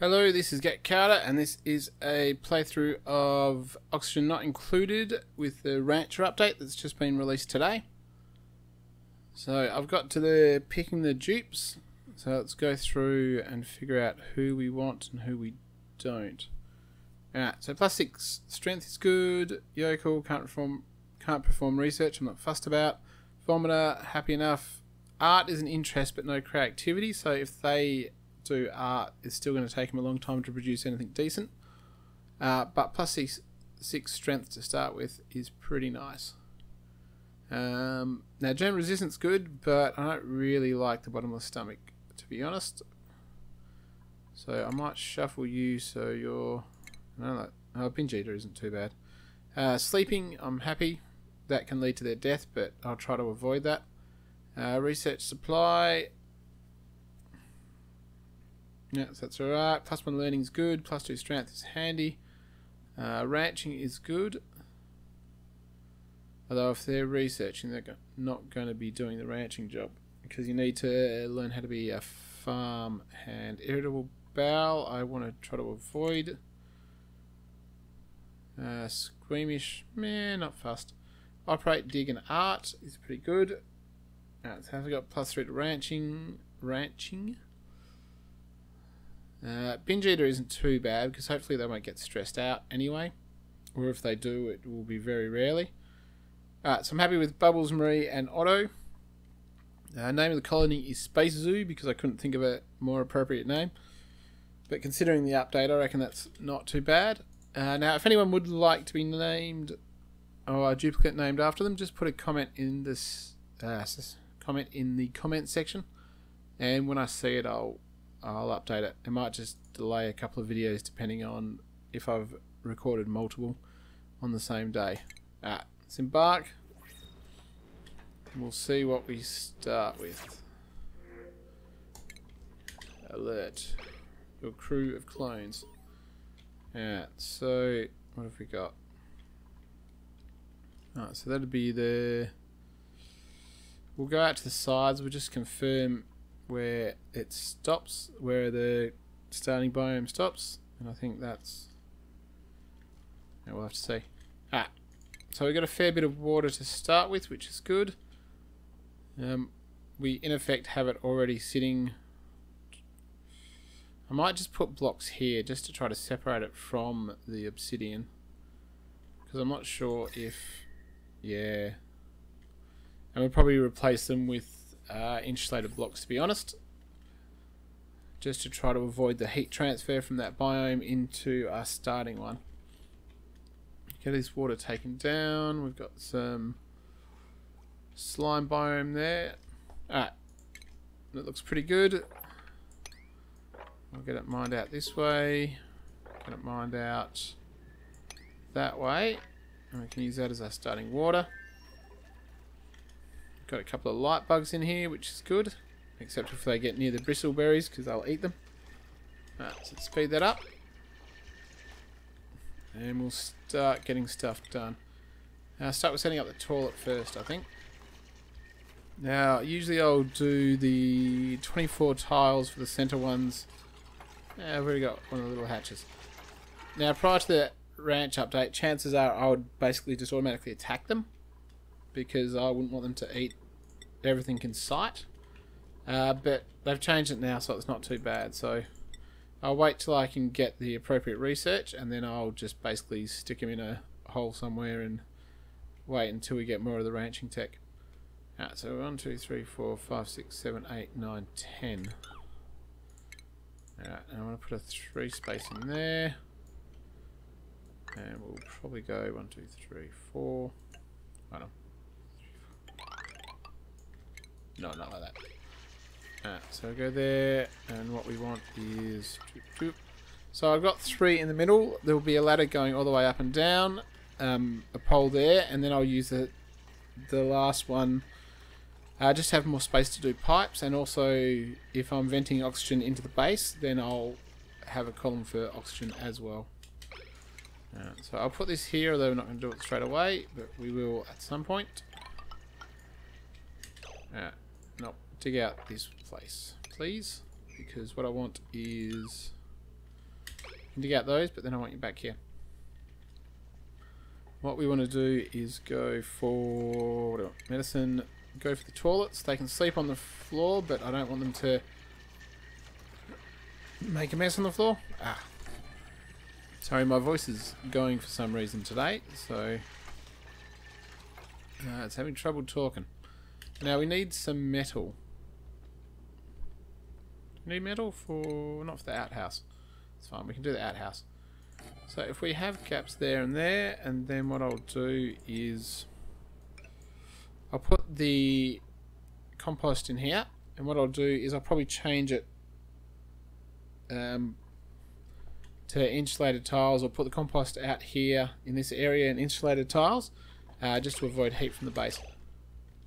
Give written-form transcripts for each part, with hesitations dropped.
Hello, this is Get Carter, and this is a playthrough of Oxygen Not Included with the Rancher update that's just been released today. So I've got to the picking the dupes, so let's go through and figure out who we want and who we don't. Alright, so +6 strength is good, yokel, can't perform research, I'm not fussed about. Vomiter, happy enough. Art is an interest but no creativity, so if they do art, it's still going to take him a long time to produce anything decent. But +6 strength to start with is pretty nice. Now germ resistance good, but I don't really like the bottomless stomach, to be honest. So I might shuffle you so you're... binge eater isn't too bad. Sleeping, I'm happy. That can lead to their death, but I'll try to avoid that. Research supply... yeah, so that's alright. +1 learning is good. +2 strength is handy. Ranching is good. Although if they're researching, they're not going to be doing the ranching job. Because you need to learn how to be a farm hand. Irritable bowel, I want to try to avoid. Squeamish, meh, not fussed. Operate, dig and art is pretty good. Alright, so I've got +3 to ranching. Binge eater isn't too bad because hopefully they won't get stressed out anyway, or if they do, it will be very rarely. Alright, so I'm happy with Bubbles, Marie and Otto. Name of the colony is Space Zoo because I couldn't think of a more appropriate name, but considering the update I reckon that's not too bad. Now if anyone would like to be named or a duplicate named after them, just put a comment in this comment section, and when I see it I'll update it. It might just delay a couple of videos depending on if I've recorded multiple on the same day. Alright, let's embark. We'll see what we start with. Alert. Your crew of clones. Alright, so what have we got? Alright, so that'll be the... we'll go out to the sides, we'll just confirm where it stops, where the starting biome stops, and I think that's... yeah, we'll have to see. So we've got a fair bit of water to start with, which is good. We in effect have it already sitting. I might just put blocks here just to try to separate it from the obsidian, because I'm not sure if... yeah, and we'll probably replace them with insulated blocks, to be honest, just to try to avoid the heat transfer from that biome into our starting one. Get this water taken down. We've got some slime biome there. Alright, that looks pretty good. I'll get it mined out this way, get it mined out that way, and we can use that as our starting water. Got a couple of light bugs in here, which is good, except if they get near the bristleberries, because they'll eat them. Alright, so let's speed that up, and we'll start getting stuff done. I'll start with setting up the toilet first, I think. Now, usually I'll do the 24 tiles for the center ones. I've already got one of the little hatches. Now, prior to the ranch update, chances are I would basically just automatically attack them, because I wouldn't want them to eat everything in sight. But they've changed it now, so it's not too bad. So I'll wait till I can get the appropriate research, and then I'll just basically stick them in a hole somewhere and wait until we get more of the ranching tech. Alright, so 1, 2, 3, 4, 5, 6, 7, 8, 9, 10. Alright, and I want to put a 3 space in there. And we'll probably go 1, 2, 3, 4. Hold on. No, not like that. Alright, so I go there, and what we want is... so I've got 3 in the middle. There will be a ladder going all the way up and down, a pole there, and then I'll use the last one. Just have more space to do pipes, and also if I'm venting oxygen into the base, then I'll have a column for oxygen as well. So I'll put this here, although we're not going to do it straight away, but we will at some point. No, dig out this place, please, because what I want is You can dig out those, but then I want you back here. What we want to do is go for... what do I want? Medicine. Go for the toilets. They can sleep on the floor, but I don't want them to make a mess on the floor. Ah. Sorry, my voice is going for some reason today, so it's having trouble talking. Now we need some metal. We need metal for... not for the outhouse. It's fine, we can do the outhouse. So if we have gaps there, and then what I'll do is I'll put the compost in here, and what I'll do is I'll probably change it to insulated tiles, or put the compost out here in this area in insulated tiles, just to avoid heat from the base,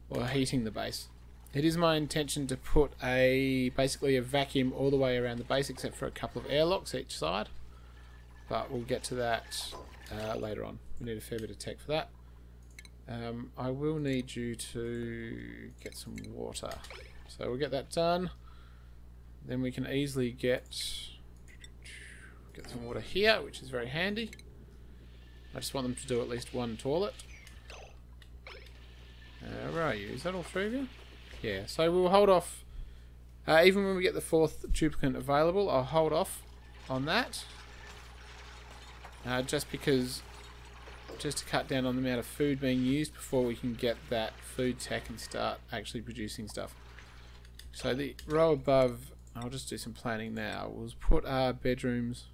or heating the base. It is my intention to put basically a vacuum all the way around the base, except for a couple of airlocks each side, but we'll get to that later on. We need a fair bit of tech for that. I will need you to get some water, so we'll get that done. Then we can easily get some water here, which is very handy. I just want them to do at least one toilet. Where are you? Is that all three of you? Yeah, so we'll hold off. Even when we get the fourth duplicate available, I'll hold off on that. Just to cut down on the amount of food being used before we can get that food tech and start actually producing stuff. So the row above, I'll just do some planning now. We'll put our bedrooms,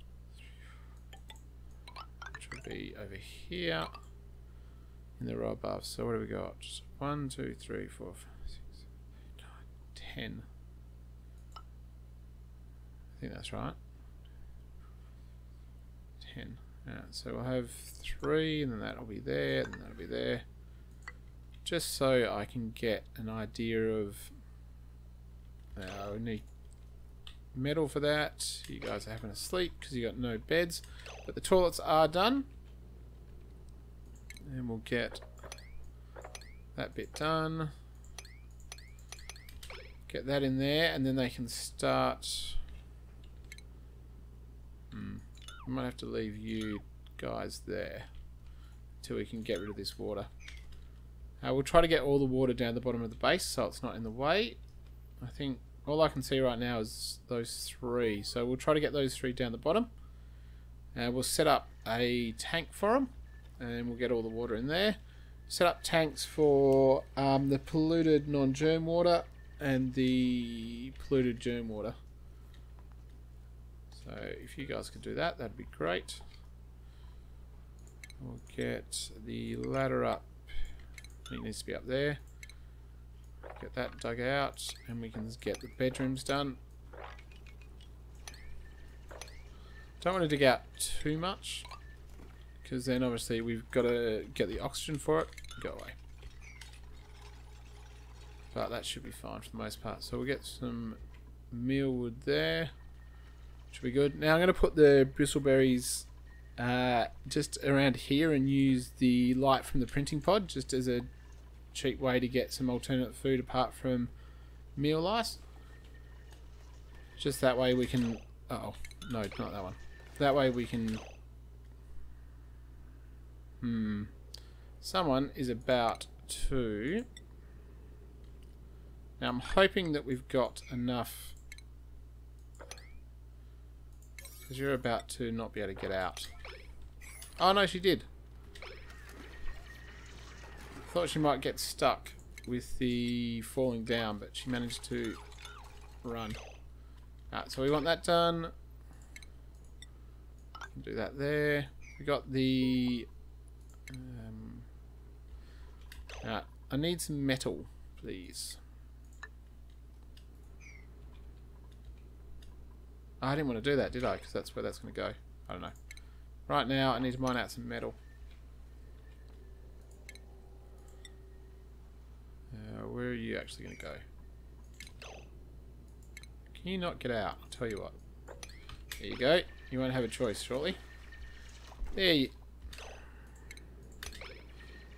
which will be over here in the row above. So what do we got? 1, 2, 3, 4, 5, 6, 7, 8, 9, 10. I think that's right. 10. So we'll have 3, and then that'll be there, and that'll be there. Just so I can get an idea of... we need metal for that. You guys are having a sleep because you got no beds. But the toilets are done. And we'll get that bit done. Get that in there, and then they can start... I might have to leave you guys there until we can get rid of this water. We'll try to get all the water down the bottom of the base so it's not in the way. I think all I can see right now is those 3. So we'll try to get those 3 down the bottom. We'll set up a tank for them, and we'll get all the water in there. Set up tanks for the polluted non-germ water and the polluted germ water. So if you guys could do that, that'd be great. We'll get the ladder up. It needs to be up there. Get that dug out, and we can get the bedrooms done. Don't want to dig out too much, because then obviously we've got to get the oxygen for it. Go away. But that should be fine for the most part. So we'll get some mealwood there. Should be good. Now I'm going to put the bristleberries just around here and use the light from the printing pod just as a cheap way to get some alternate food apart from meal lice. Just that way we can... oh, no, not that one. That way we can... Someone is about to... Now I'm hoping that we've got enough... because you're about to not be able to get out. Oh no, she did. Thought she might get stuck with the falling down, but she managed to run. Alright, so we want that done. Do that there. We got the... alright, I need some metal, please. I didn't want to do that, did I? Because that's where that's going to go. I don't know. Right now, I need to mine out some metal. Where are you actually going to go? Can you not get out? I'll tell you what. There you go. You won't have a choice shortly. There you...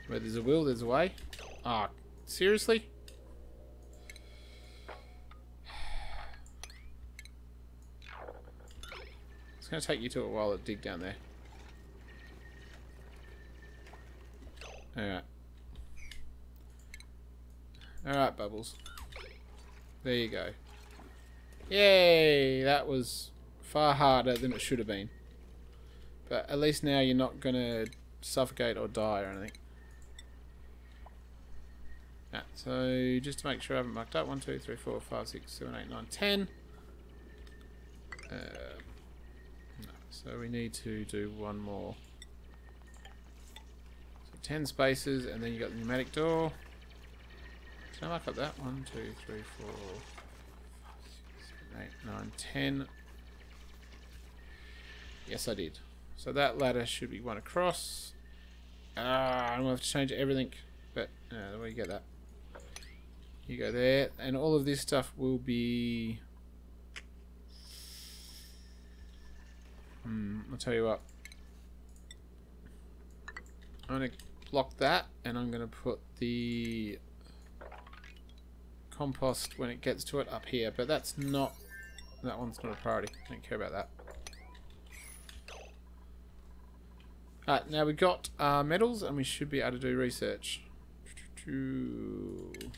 where there's a will, there's a way. Ah, seriously? It's going to take you to a while to dig down there. Alright. Alright, Bubbles. There you go. Yay! That was far harder than it should have been. But at least now you're not going to suffocate or die or anything. Right, so just to make sure I haven't mucked up, 1, 2, 3, 4, 5, 6, 7, 8, 9, 10. No, so we need to do one more. So 10 spaces, and then you got the pneumatic door. Can I mark up that? 1, 2, 3, 4, 5, 6, 7, 8, 9, 10. Yes, I did. So that ladder should be one across. I'm going to have to change everything, but the way you get that. You go there, and all of this stuff will be... I'll tell you what. I'm going to block that, and I'm going to put the compost when it gets to it up here, but that's not... That one's not a priority. I don't care about that. Alright, now we've got metals, and we should be able to do research. Hold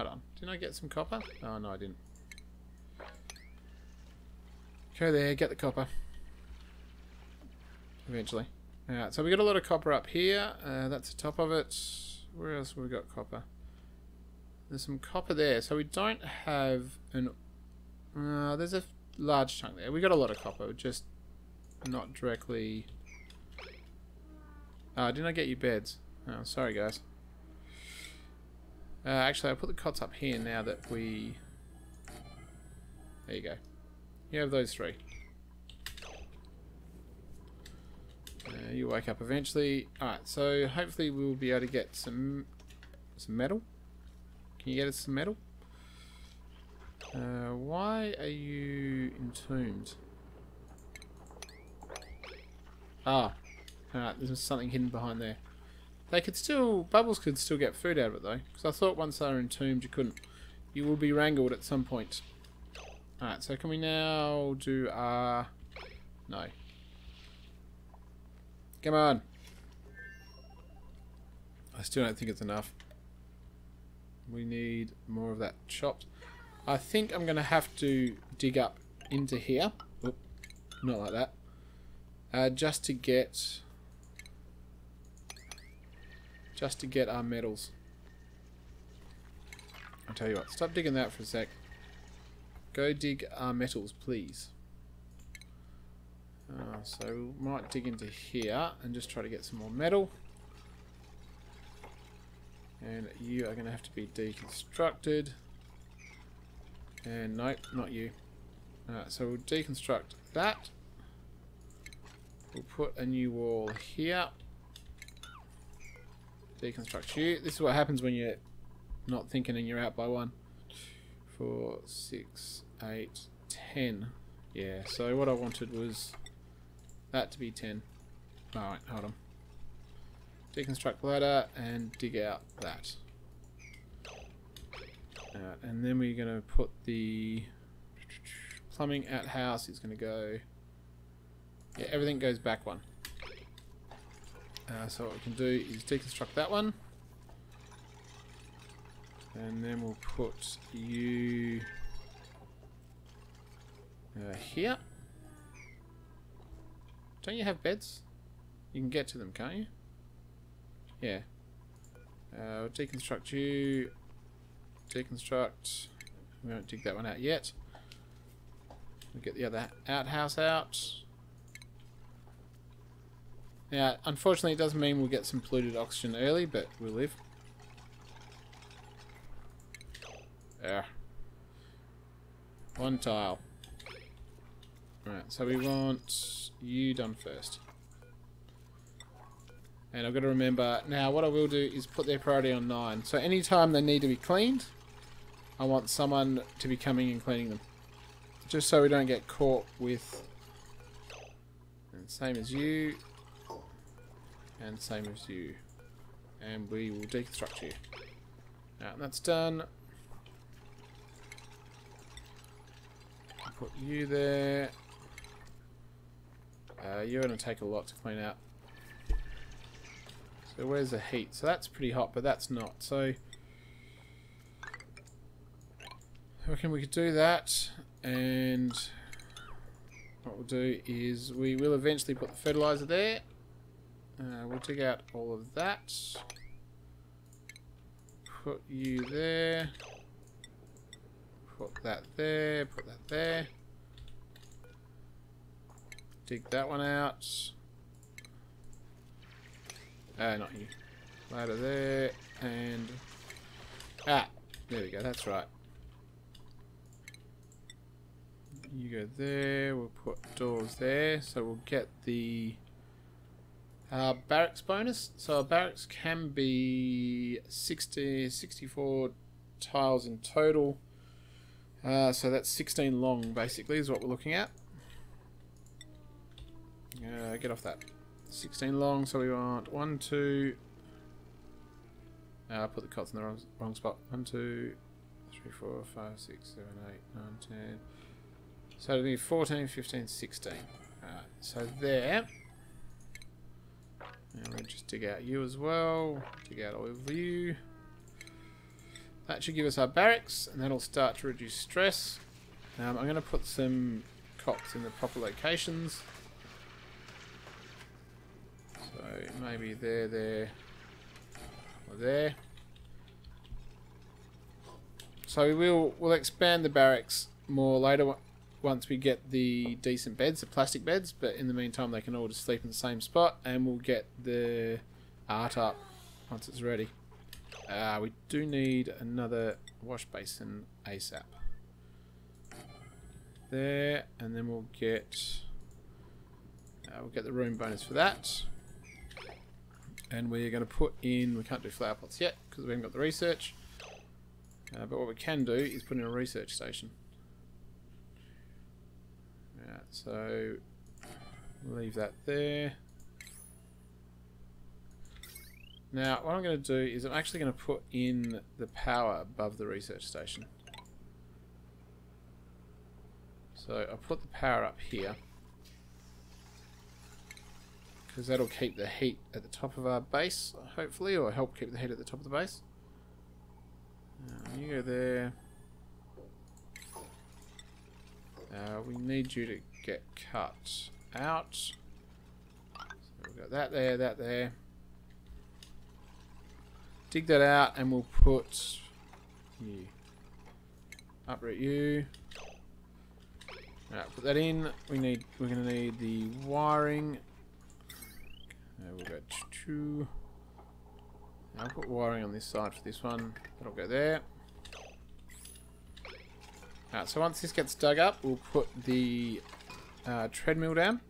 on. Didn't I get some copper? Oh, no, I didn't. Go there, get the copper. Eventually. Alright, so we got a lot of copper up here. That's the top of it. Where else have we got copper? There's some copper there. So we don't have an... there's a large chunk there. We got a lot of copper, just not directly... didn't I get you beds? Oh, sorry, guys. Actually, I'll put the cots up here now that we... There you go. You have those 3. You wake up eventually. Alright, so hopefully we'll be able to get some metal. Can you get us some metal? Why are you entombed? Ah. Alright, there's something hidden behind there. They could still... Bubbles could still get food out of it, though. Because I thought once they were entombed, you couldn't. You will be wrangled at some point. Alright, so can we now do our... No. Come on. I still don't think it's enough. We need more of that chopped. I think I'm going to have to dig up into here. Oop, not like that. Just to get our metals. I'll tell you what, stop digging that for a sec. Go dig our metals, please. So we might dig into here and just try to get some more metal. And you are going to have to be deconstructed. And nope, not you. So we'll deconstruct that. We'll put a new wall here. Deconstruct you. This is what happens when you're not thinking and you're out by 1. 4, 6, 8, 10. Yeah, so what I wanted was that to be 10. Alright, hold on. Deconstruct ladder and dig out that. And then we're going to put the plumbing outhouse. It's going to go... Yeah, everything goes back 1. So what we can do is deconstruct that one. And then we'll put you here. Don't you have beds? You can get to them, can't you? Yeah. We'll deconstruct you. Deconstruct. We won't dig that one out yet. We'll get the other outhouse out. Now, unfortunately, it does mean we'll get some polluted oxygen early, but we'll live. There. 1 tile. Right, so we want you done first. And I've got to remember, now what I will do is put their priority on 9. So anytime they need to be cleaned, I want someone to be coming and cleaning them. Just so we don't get caught with... And same as you. And same as you. And we will deconstruct you. Now that's done. put you there. You're going to take a lot to clean out. So where's the heat? So that's pretty hot, but that's not. So I reckon we could do that, and what we'll do is we will eventually put the fertilizer there. We'll dig out all of that. Put you there. Put that there. Put that there. Dig that one out. Not you. Ladder there. And... there we go. That's right. You go there. We'll put doors there. So we'll get the barracks bonus. So our barracks can be 64 tiles in total. So that's 16 long, basically, is what we're looking at. Get off that. 16 long, so we want 1, 2... I put the cots in the wrong spot. 1, 2, 3, 4, 5, 6, 7, 8, 9, 10... So it'll be 14, 15, 16. So there. And we'll just dig out you as well. Dig out all of you. That should give us our barracks, and that'll start to reduce stress. I'm going to put some cots in the proper locations. So maybe there, or there. So we'll expand the barracks more later once we get the decent beds, the plastic beds, but in the meantime they can all just sleep in the same spot, and we'll get the art up once it's ready. We do need another wash basin ASAP. There, and then we'll get the room bonus for that. And we're going to put in, we can't do flower pots yet because we haven't got the research. But what we can do is put in a research station. So leave that there. Now what I'm going to do is I'm actually going to put in the power above the research station. So I'll put the power up here, because that'll keep the heat at the top of our base, hopefully, or help keep the heat at the top of the base. You go there. We need you to get cut out. So we've got that there. Dig that out, and we'll put you. Uproot you. Alright, put that in. We're going to need the wiring. We'll go two. I'll put wiring on this side for this one. That'll go there. Alright, so once this gets dug up, we'll put the treadmill down.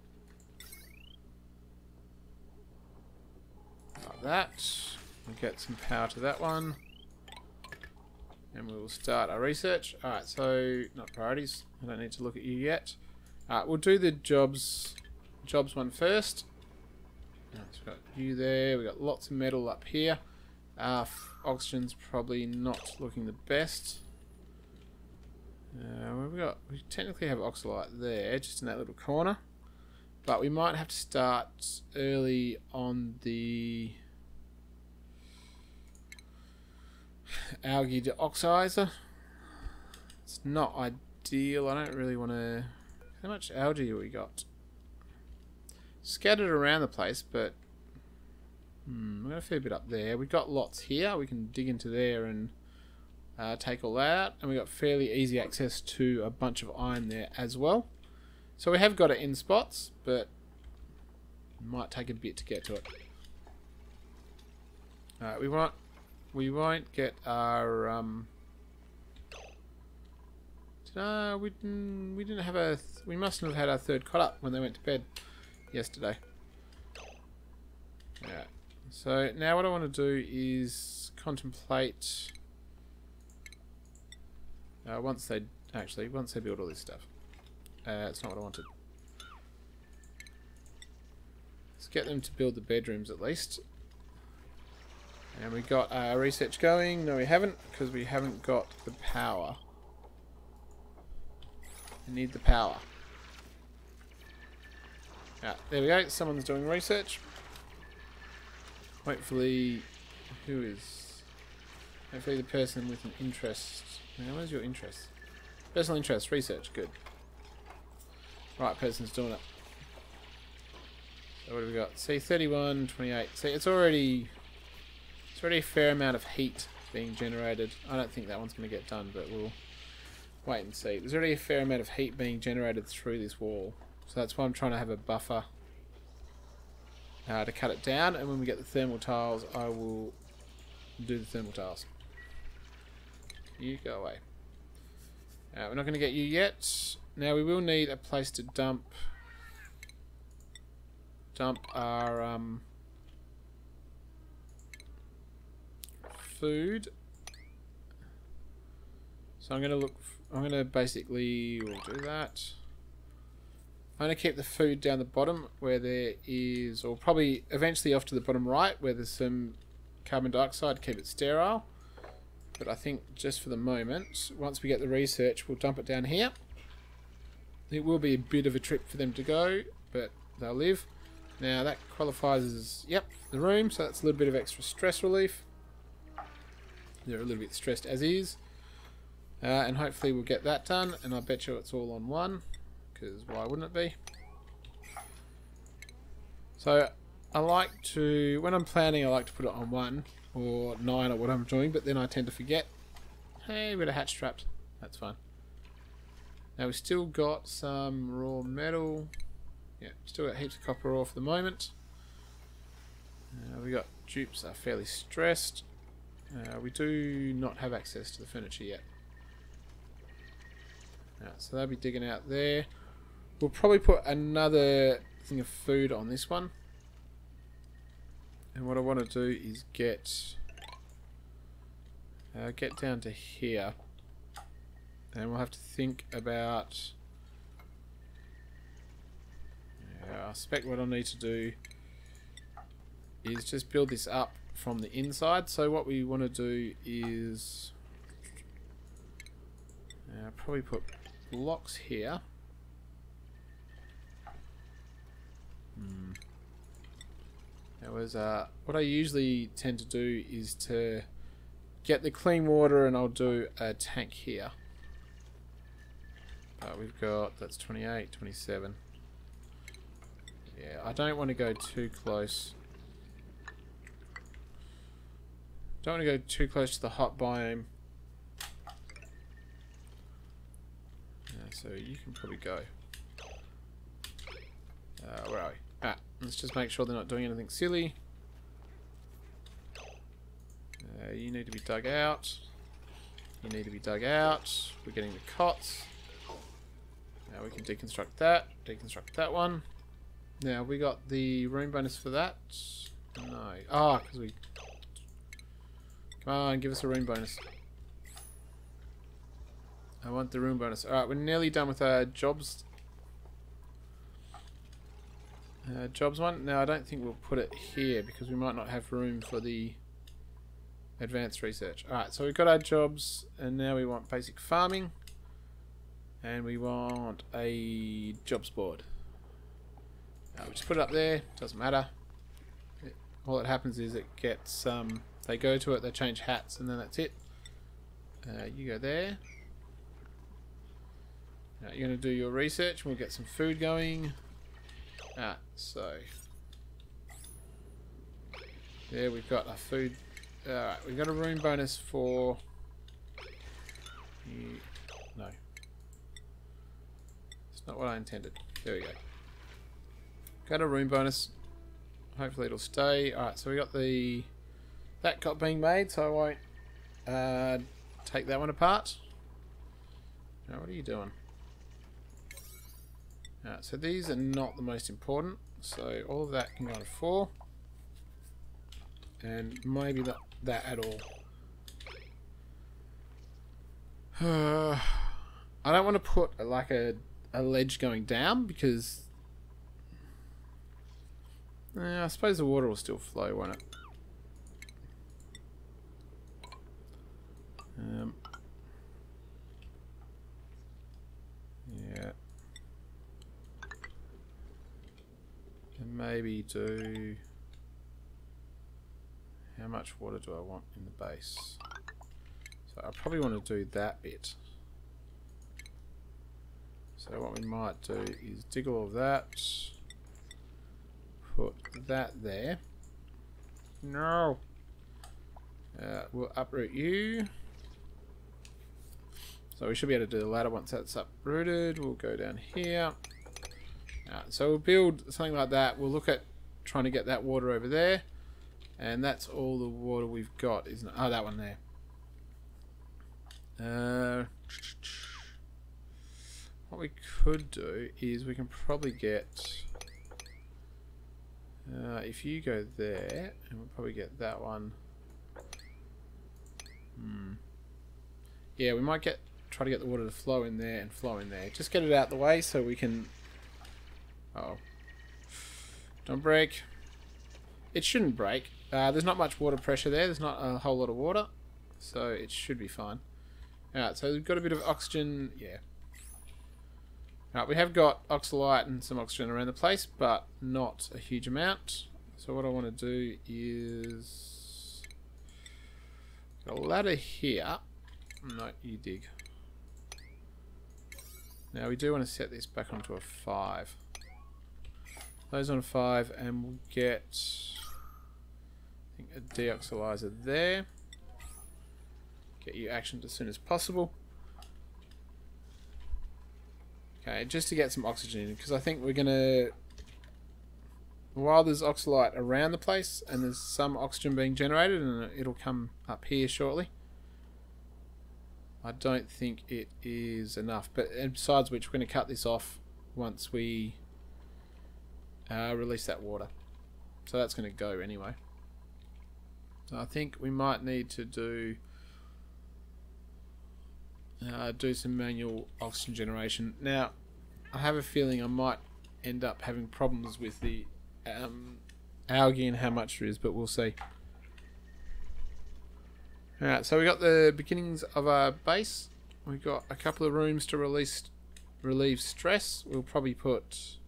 Like that. We'll get some power to that one. And we will start our research. Alright, so not priorities. I don't need to look at you yet. Alright, we'll do the jobs one first. So we've got you there. We've got lots of metal up here. Oxygen's probably not looking the best. We technically have oxalite there, just in that little corner. But we might have to start early on the algae deoxidizer. It's not ideal. I don't really want to... How much algae have we got? Scattered around the place, but we've got a fair bit up there. We've got lots here. We can dig into there and take all that out. And we've got fairly easy access to a bunch of iron there as well. So we have got it in spots, but it might take a bit to get to it. We won't get our we didn't have we mustn't have had our third cot up when they went to bed yesterday. Yeah. So now what I want to do is contemplate once they build all this stuff. It's not what I wanted. Let's get them to build the bedrooms at least. And we got our research going. No, we haven't, because we haven't got the power. I need the power. There we go. Someone's doing research. Hopefully, hopefully the person with an interest. Now, where's your interest? Personal interest, research, good. Right, person's doing it. So what have we got? See, 31, 28. See, it's already a fair amount of heat being generated. I don't think that one's going to get done, but we'll wait and see. There's already a fair amount of heat being generated through this wall. So that's why I'm trying to have a buffer to cut it down. And when we get the thermal tiles, I will do the thermal tiles. You go away. We're not going to get you yet. Now we will need a place to dump our food. So I'm going to basically, we'll do that. I'm going to keep the food down the bottom where there is, or probably eventually off to the bottom right where there's some carbon dioxide, keep it sterile. But I think just for the moment, once we get the research, we'll dump it down here. It will be a bit of a trip for them to go, but they'll live. Now that qualifies as, yep, the room, so that's a little bit of extra stress relief. They're a little bit stressed as is. And hopefully we'll get that done, and I bet you it's all on one, because why wouldn't it be? So I like to, when I'm planning, I like to put it on 1 or 9 or what I'm doing, but then I tend to forget. Hey, we've got a hatch trapped. That's fine. Now we've still got some raw metal. Yeah, still got heaps of copper ore for the moment. We got dupes are fairly stressed. We do not have access to the furniture yet. So they'll be digging out there. We'll probably put another thing of food on this one. And what I want to do is get down to here. And we'll have to think about... I suspect what I'll need to do is just build this up from the inside. So what we want to do is probably put blocks here. That was what I usually tend to do is to get the clean water, and I'll do a tank here. But we've got, that's 28, 27. Yeah, I don't want to go too close. Don't want to go too close to the hot biome. So you can probably go. Where are we? Let's just make sure they're not doing anything silly. You need to be dug out. You need to be dug out. We're getting the cots. Now we can deconstruct that one. Now we got the room bonus for that. No. Because we... Come on, give us a room bonus. I want the room bonus. Alright, we're nearly done with our jobs. Jobs one. Now I don't think we'll put it here because we might not have room for the advanced research. Alright, so we've got our jobs, and now we want basic farming. And we want a jobs board. We'll just put it up there, doesn't matter. All that happens is it gets, they go to it, they change hats, and then that's it. You go there. Now you're going to do your research, and we'll get some food going. So there we've got our food. Alright, we've got a room bonus for you. No. It's not what I intended. There we go. Got a room bonus. Hopefully it'll stay. Alright, so we got that got being made, so I won't take that one apart. Now what are you doing? So these are not the most important, so all of that can go to 4. And maybe that at all. I don't want to put like a ledge going down because I suppose the water will still flow, won't it? Yeah, maybe do... How much water do I want in the base? So I probably want to do that bit. So what we might do is dig all of that. Put that there. No! We'll uproot you. So we should be able to do the ladder once that's uprooted. We'll go down here. So we'll build something like that. We'll look at trying to get that water over there. And that's all the water we've got, isn't it? Oh, that one there. What we could do is we can probably get... if you go there, and we'll probably get that one. Yeah, we might try to get the water to flow in there and flow in there. Just get it out the way so we can... Oh. Don't break. It shouldn't break. There's not much water pressure there. There's not a whole lot of water. So it should be fine. Alright, so we've got a bit of oxygen. Yeah. Alright, we have got oxalite and some oxygen around the place, but not a huge amount. So what I want to do is... Got a ladder here. No, you dig. Now we do want to set this back onto a 5. Those on 5, and we'll get I think a deoxylizer there. Get you actioned as soon as possible. Okay, just to get some oxygen in, because I think we're gonna, while there's oxalite around the place and there's some oxygen being generated, and it'll come up here shortly. I don't think it is enough, but besides which, we're going to cut this off once we release that water. So that's going to go anyway. So I think we might need to do some manual oxygen generation. Now, I have a feeling I might end up having problems with the algae and how much there is, but we'll see. Alright, so we got the beginnings of our base. We've got a couple of rooms to relieve stress. We'll probably put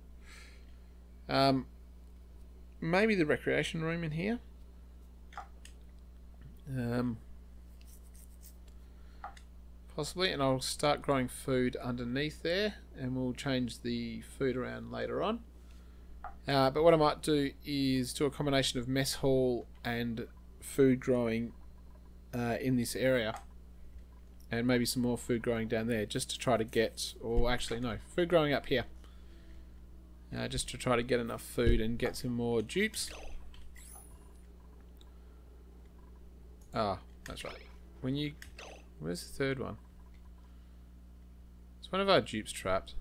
maybe the recreation room in here. Possibly, and I'll start growing food underneath there, and we'll change the food around later on. But what I might do is do a combination of mess hall and food growing in this area, and maybe some more food growing down there, just to try to get, or actually no, food growing up here, just to try to get enough food and get some more dupes. Ah, that's right. Where's the third one? Is one of our dupes trapped?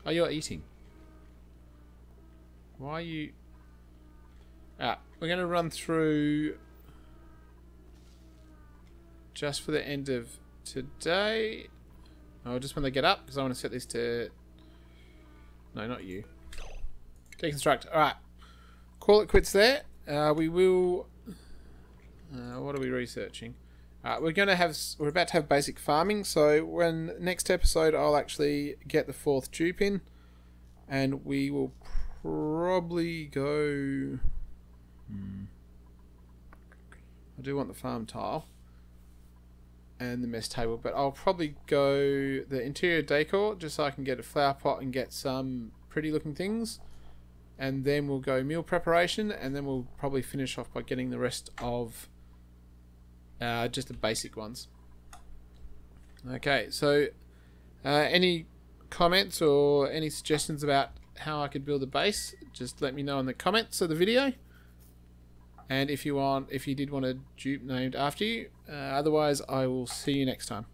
Oh, you're eating. Why are you... we're going to run through just for the end of today. Oh, just when they get up, because I want to set this to... No, not you. Deconstruct. Alright. Call it quits there. We will... what are we researching? We're about to have basic farming, so when next episode I'll actually get the 4th dupe in, and we will probably go... I do want the farm tile and the mess table, but I'll probably go the interior decor just so I can get a flower pot and get some pretty looking things, and then we'll go meal preparation, and then we'll probably finish off by getting the rest of just the basic ones. Okay, so any comments or any suggestions about how I could build a base, just let me know in the comments of the video. And if you did want a dupe named after you, otherwise I will see you next time.